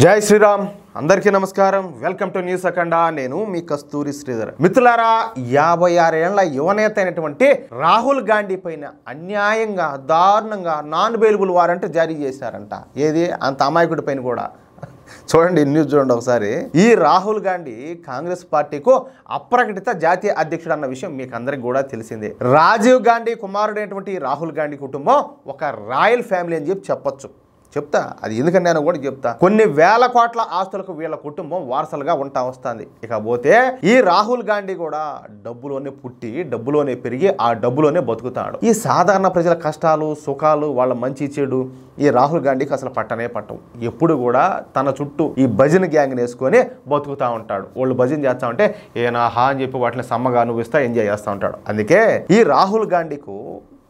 జై శ్రీరామ్ అందరికీ నమస్కారం వెల్కమ్ టు న్యూస్ అఖండ నేను మీ కస్తూరి శ్రీధర్ మిత్రులారా 56 ఏళ్ల యువనేత అయినటువంటి రాహుల్ గాంధీ పైన అన్యాయంగా దారుణంగా నాన్ బెయిలబుల్ వారెంట్ జారీ చేశారంట ఏది అంత అమాయకుడి పైన కూడా చూడండి న్యూస్ చూడండి ఒకసారి ఈ రాహుల్ గాంధీ కాంగ్రెస్ పార్టీకు అప్రకటిత జాతీయ అధ్యక్షుడు అన్న విషయం మీకు అందరికి కూడా తెలిసిందే రాజీవ్ గాంధీ కుమారుడైనటువంటి రాహుల్ గాంధీ కుటుంబం ఒక రాయల్ ఫ్యామిలీ అని చెప్పొచ్చు చెప్తా అది ఎందుకంటే నేను కూడా చెప్తా కొన్ని వేల కోట్ల ఆస్తులకు వీళ్ళ కుటుంబం వారసులుగా ఉంటా వస్తుంది ఇకపోతే ఈ రాహుల్ గాంధీ కూడా డబ్బులోనే పుట్టి డబ్బులోనే పెరిగి ఆ డబ్బులోనే బతుకుతాడు ఈ సాధారణ ప్రజల కష్టాలు సుఖాలు వాళ్ళ మంచి చెడు ఈ రాహుల్ గాంధీకి అసలు పట్టనే పట్టవు ఎప్పుడు కూడా తన చుట్టూ ఈ భజన గ్యాంగ్ వేసుకొని బతుకుతూ ఉంటాడు వాళ్ళు భజన చేస్తా ఉంటే ఏనా హా అని చెప్పి వాటిని సమ్మగా అనుభవిస్తా ఎంజాయ్ చేస్తూ ఉంటాడు అందుకే ఈ రాహుల్ గాంధీకు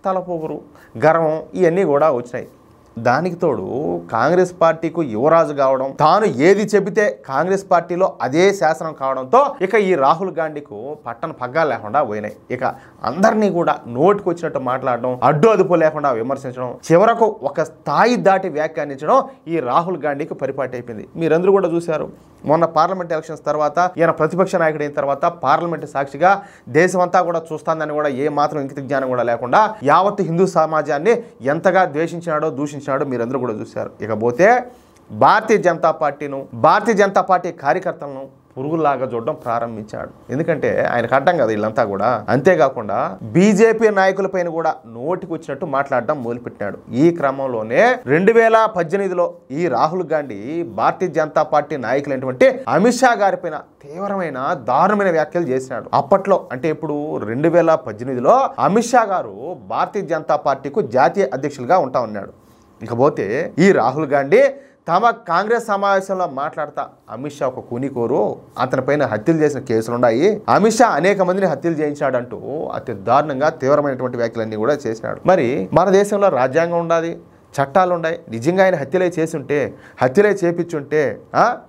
తలపోగురు గర్వం ఇవన్నీ కూడా వచ్చినాయి దానికి తోడు కాంగ్రెస్ పార్టీకు యువరాజు కావడం తాను ఏది చెబితే కాంగ్రెస్ పార్టీలో అదే శాసనం కావడంతో ఇక ఈ రాహుల్ గాంధీకు పట్టణ పగ్గాలు లేకుండా పోయినాయి ఇక అందరినీ కూడా నోటికి వచ్చినట్టు మాట్లాడడం అడ్డు అదుపు లేకుండా విమర్శించడం చివరకు ఒక స్థాయి దాటి వ్యాఖ్యానించడం ఈ రాహుల్ గాంధీకి పరిపాటి అయిపోయింది మీరందరూ కూడా చూశారు మొన్న పార్లమెంట్ ఎలక్షన్స్ తర్వాత ఈయన ప్రతిపక్ష నాయకుడు అయిన తర్వాత పార్లమెంట్ సాక్షిగా దేశమంతా కూడా చూస్తుందని కూడా ఏ మాత్రం ఇంకిత జ్ఞానం కూడా లేకుండా యావత్ హిందూ సమాజాన్ని ఎంతగా ద్వేషించినాడో దూషించినాడో మీరందరూ కూడా చూశారు ఇకపోతే భారతీయ జనతా పార్టీ కార్యకర్తలను పురుగులాగా చూడడం ప్రారంభించాడు ఎందుకంటే ఆయనకు అడ్డం కదా వీళ్ళంతా కూడా అంతేకాకుండా బీజేపీ నాయకులపైన కూడా నోటికి వచ్చినట్టు మాట్లాడడం మొదలుపెట్టినాడు ఈ క్రమంలోనే 2018లో ఈ రాహుల్ గాంధీ భారతీయ జనతా పార్టీ నాయకులైనటువంటి అమిత్ షా గారి పైన తీవ్రమైన దారుణమైన వ్యాఖ్యలు చేసినాడు అప్పట్లో అంటే ఇప్పుడు 2018లో అమిత్ షా గారు భారతీయ జనతా పార్టీకు జాతీయ అధ్యక్షులుగా ఉంటా ఉన్నాడు ఇకపోతే ఈ రాహుల్ గాంధీ తమ కాంగ్రెస్ సమావేశంలో మాట్లాడతా అమిత్ షా ఒక కూనికోరు అతని పైన హత్యలు చేసిన కేసులు ఉన్నాయి అమిత్ షా అనేక మందిని హత్యలు చేయించాడంటూ అతి దారుణంగా తీవ్రమైనటువంటి వ్యాఖ్యలన్నీ కూడా చేసినాడు మరి మన దేశంలో రాజ్యాంగం ఉండాలి చట్టాలు ఉన్నాయి నిజంగా ఆయన హత్యలే చేపించుంటే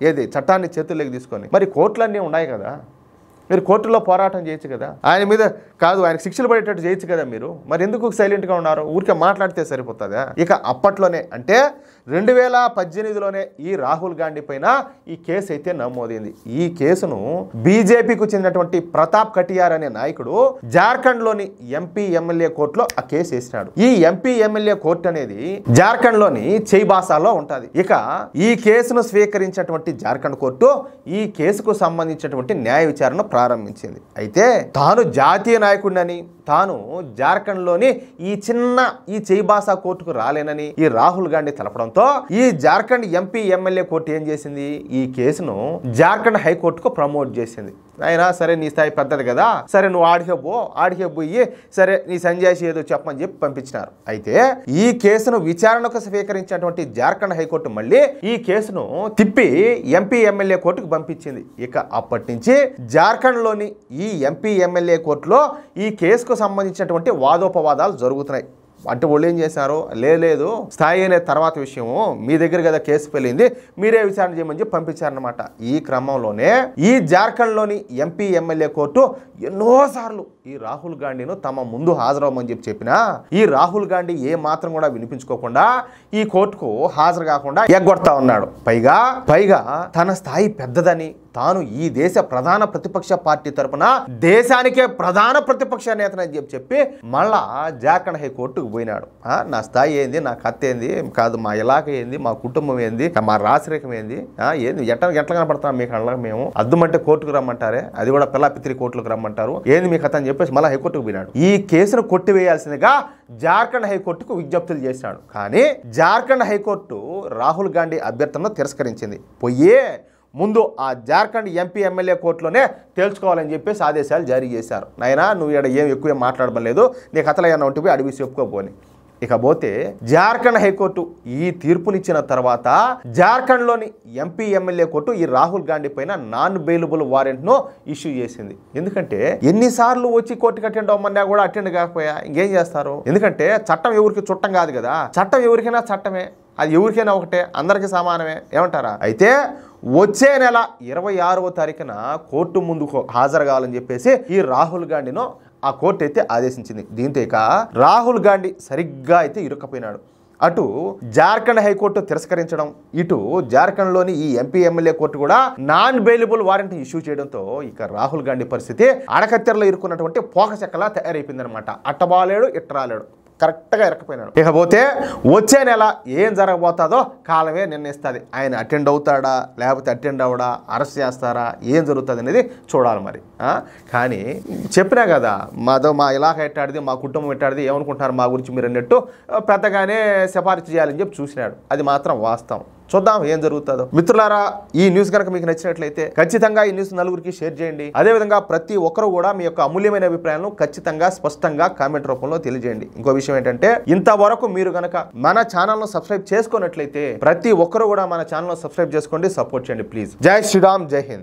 ఏది చట్టాన్ని చేతుల్లోకి తీసుకొని మరి కోర్టులన్నీ ఉన్నాయి కదా మీరు కోర్టులో పోరాటం చేయొచ్చు కదా ఆయన మీద కాదు ఆయనకు శిక్షలు పడేటట్టు చేయొచ్చు కదా మీరు మరి ఎందుకు సైలెంట్గా ఉన్నారు ఊరికే మాట్లాడితే సరిపోతుందా ఇక అప్పట్లోనే అంటే 2018లోనే ఈ రాహుల్ గాంధీ పైన ఈ కేసు అయితే నమోదైంది ఈ కేసును బీజేపీకు చెందినటువంటి ప్రతాప్ కటియార్ అనే నాయకుడు జార్ఖండ్లోని ఎంపీ ఎమ్మెల్యే కోర్టులో ఆ కేసు వేసినాడు ఈ ఎంపీ ఎమ్మెల్యే కోర్టు అనేది జార్ఖండ్లోని చైబాసాలో ఉంటుంది ఇక ఈ కేసును స్వీకరించినటువంటి జార్ఖండ్ కోర్టు ఈ కేసుకు సంబంధించినటువంటి న్యాయ విచారణ ప్రారంభించింది అయితే తాను జాతీయ నాయకుడినని తాను జార్ఖండ్లోని ఈ చైబాసా కోర్టుకు రాలేనని ఈ రాహుల్ గాంధీ తెలపడంతో ఈ జార్ఖండ్ ఎంపీ ఎమ్మెల్యే కోర్టు ఏం చేసింది ఈ కేసును జార్ఖండ్ హైకోర్టుకు ప్రమోట్ చేసింది అయినా సరే నీ స్థాయి పెద్దది కదా సరే నువ్వు ఆడికే పోయి సరే నీ సంజాయిషి ఏదో చెప్పమని చెప్పి పంపించినారు అయితే ఈ కేసును విచారణకు స్వీకరించినటువంటి జార్ఖండ్ హైకోర్టు మళ్ళీ ఈ కేసును తిప్పి ఎంపీ ఎమ్మెల్యే కోర్టుకు పంపించింది ఇక అప్పటి నుంచి జార్ఖండ్లోని ఈ ఎంపీ ఎమ్మెల్యే కోర్టులో ఈ కేసుకు సంబంధించినటువంటి వాదోపవాదాలు జరుగుతున్నాయి అంటే వాళ్ళు ఏం చేశారు లేదు స్థాయి అనే తర్వాత విషయము మీ దగ్గర కదా కేసు పెళ్ళింది మీరే విచారణ చేయమని చెప్పి పంపించారనమాట ఈ క్రమంలోనే ఈ జార్ఖండ్లోని ఎంపీ ఎమ్మెల్యే కోర్టు ఎన్నోసార్లు ఈ రాహుల్ గాంధీను తమ ముందు హాజరవ్వమని చెప్పినా ఈ రాహుల్ గాంధీ ఏ మాత్రం కూడా వినిపించుకోకుండా ఈ కోర్టుకు హాజరు కాకుండా ఎగ్గొడతా ఉన్నాడు పైగా తన స్థాయి పెద్దదని తాను ఈ దేశ ప్రధాన ప్రతిపక్ష పార్టీ తరపున దేశానికే ప్రధాన ప్రతిపక్ష నేతనని చెప్పి మళ్ళా జార్ఖండ్ హైకోర్టుకు పోయినాడు నా స్థాయి ఏంది నా కత్తి ఏంది కాదు మా ఇలాక ఏంది మా కుటుంబం ఏంది మా రాశిరేఖం ఏంది ఎట్లా కనపడుతున్నాం మీకు అలా మేము అద్దుమంటే కోర్టుకు రమ్మంటారే అది కూడా పిల్లాపిత్రి కోర్టులకు రమ్మంటారు ఏంది మీ కథ అని చెప్పేసి మళ్ళీ హైకోర్టుకు పోయినాడు ఈ కేసును కొట్టివేయాల్సిందిగా జార్ఖండ్ హైకోర్టుకు విజ్ఞప్తులు చేశాడు కానీ జార్ఖండ్ హైకోర్టు రాహుల్ గాంధీ అభ్యర్థనను తిరస్కరించింది ముందు ఆ జార్ఖండ్ ఎంపీ ఎమ్మెల్యే కోర్టులోనే తేల్చుకోవాలని చెప్పేసి ఆదేశాలు జారీ చేశారు నాయనా నువ్వు ఇక్కడ ఏం ఎక్కువ మాట్లాడడం లేదు నీ కథలు ఏమన్నా ఉంటే అడిగి చెప్పుకోపోని ఇకపోతే జార్ఖండ్ హైకోర్టు ఈ తీర్పునిచ్చిన తర్వాత జార్ఖండ్లోని ఎంపీ ఎమ్మెల్యే కోర్టు ఈ రాహుల్ గాంధీ పైన నాన్ బెయిలబుల్ వారెంట్ను ఇష్యూ చేసింది ఎందుకంటే ఎన్నిసార్లు వచ్చి కోర్టుకి అటెండ్ అవ్వమన్నా కూడా అటెండ్ కాకపోయా ఇంకేం చేస్తారు ఎందుకంటే చట్టం ఎవరికి చుట్టం కాదు కదా చట్టం ఎవరికైనా చట్టమే అది ఎవరికైనా ఒకటే అందరికీ సమానమే ఏమంటారా అయితే వచ్చే నెల 26వ తారీఖున కోర్టు ముందుకు హాజరు కావాలని చెప్పేసి ఈ రాహుల్ గాంధీను ఆ కోర్టు అయితే ఆదేశించింది దీంతో ఇక రాహుల్ గాంధీ సరిగ్గా అయితే ఇరుక్కపోయినాడు అటు జార్ఖండ్ హైకోర్టు తిరస్కరించడం, ఇటు జార్ఖండ్లోని ఈ ఎంపీ ఎమ్మెల్యే కోర్టు కూడా నాన్ బెయిలబుల్ వారెంట్ ఇష్యూ చేయడంతో ఇక రాహుల్ గాంధీ పరిస్థితి అడకత్తెరలో ఇరుక్కున్నటువంటి పోకచెక్కలా తయారైపోయిందనమాట. అట్టబాలేడు ఇట్టరాలేడు, కరెక్ట్గా ఇరకపోయినాడు. ఇకపోతే వచ్చే నెల ఏం జరగబోతుందో కాలమే నిర్ణయిస్తుంది. ఆయన అటెండ్ అవుతాడా లేకపోతే అటెండ్ అవ్వడా, అరెస్ట్ చేస్తారా, ఏం జరుగుతుంది అనేది చూడాలి మరి. కానీ చెప్పినా కదా, మా ఇలాగ ఎట్టాడిది, మా కుటుంబం ఎట్టాడిది, ఏమనుకుంటున్నారు మా గురించి మీరు అన్నట్టు పెద్దగానే సిఫారసు చేయాలని చెప్పి చూసినాడు. అది మాత్రం వాస్తవం. చూద్దాం ఏం జరుగుతుందో. మిత్రులారా, ఈ న్యూస్ కనుక మీకు నచ్చినట్లయితే ఖచ్చితంగా ఈ న్యూస్ నలుగురికి షేర్ చేయండి. అదేవిధంగా ప్రతి ఒక్కరు కూడా మీ యొక్క అమూల్యమైన అభిప్రాయాలను ఖచ్చితంగా స్పష్టంగా కామెంట్ రూపంలో తెలియజేయండి. ఇంకో విషయం ఏంటంటే, ఇంతవరకు మీరు గనక మన ఛానల్ను సబ్స్క్రైబ్ చేసుకున్నట్లయితే ప్రతి ఒక్కరు కూడా మన ఛానల్ను సబ్స్క్రైబ్ చేసుకోండి, సపోర్ట్ చేయండి ప్లీజ్. జై శ్రీరామ్, జై హింద్.